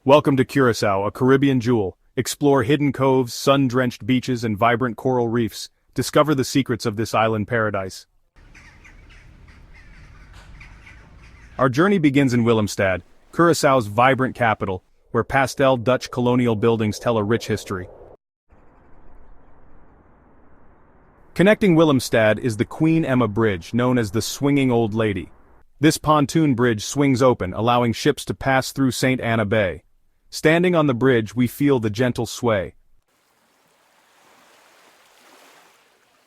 Welcome to Curaçao, a Caribbean jewel. Explore hidden coves, sun-drenched beaches, and vibrant coral reefs. Discover the secrets of this island paradise. Our journey begins in Willemstad, Curaçao's vibrant capital, where pastel Dutch colonial buildings tell a rich history. Connecting Willemstad is the Queen Emma Bridge, known as the Swinging Old Lady. This pontoon bridge swings open, allowing ships to pass through St. Anna Bay. Standing on the bridge, we feel the gentle sway.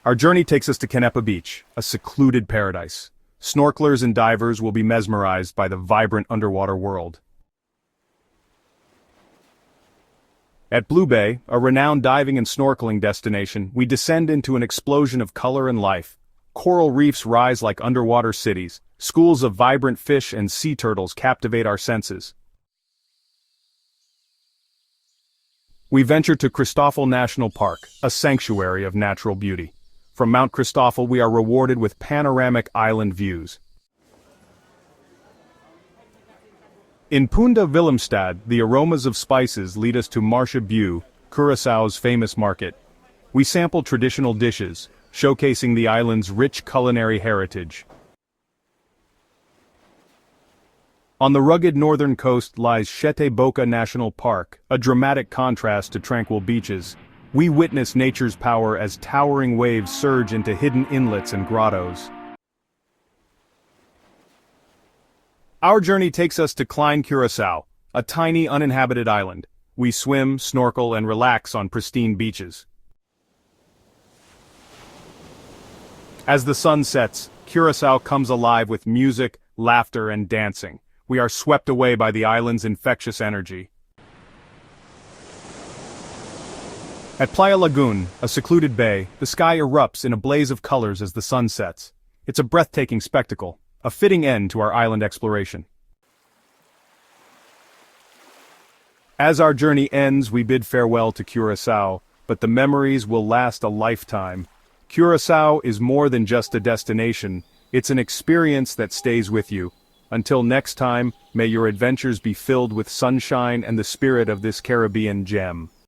Our journey takes us to Canepa Beach, a secluded paradise. Snorkelers and divers will be mesmerized by the vibrant underwater world. At Blue Bay, a renowned diving and snorkeling destination, we descend into an explosion of color and life. Coral reefs rise like underwater cities. Schools of vibrant fish and sea turtles captivate our senses. We venture to Christoffel National Park, a sanctuary of natural beauty. From Mount Christoffel we are rewarded with panoramic island views. In Punta Willemstad, the aromas of spices lead us to Marcha Beau, Curaçao's famous market. We sample traditional dishes, showcasing the island's rich culinary heritage. On the rugged northern coast lies Sete Boca National Park, a dramatic contrast to tranquil beaches. We witness nature's power as towering waves surge into hidden inlets and grottos. Our journey takes us to Klein Curaçao, a tiny uninhabited island. We swim, snorkel, and relax on pristine beaches. As the sun sets, Curaçao comes alive with music, laughter, and dancing. We are swept away by the island's infectious energy. At Playa Lagoon, a secluded bay, the sky erupts in a blaze of colors as the sun sets. It's a breathtaking spectacle, a fitting end to our island exploration. As our journey ends, we bid farewell to Curaçao, but the memories will last a lifetime. Curaçao is more than just a destination, it's an experience that stays with you. Until next time, may your adventures be filled with sunshine and the spirit of this Caribbean gem.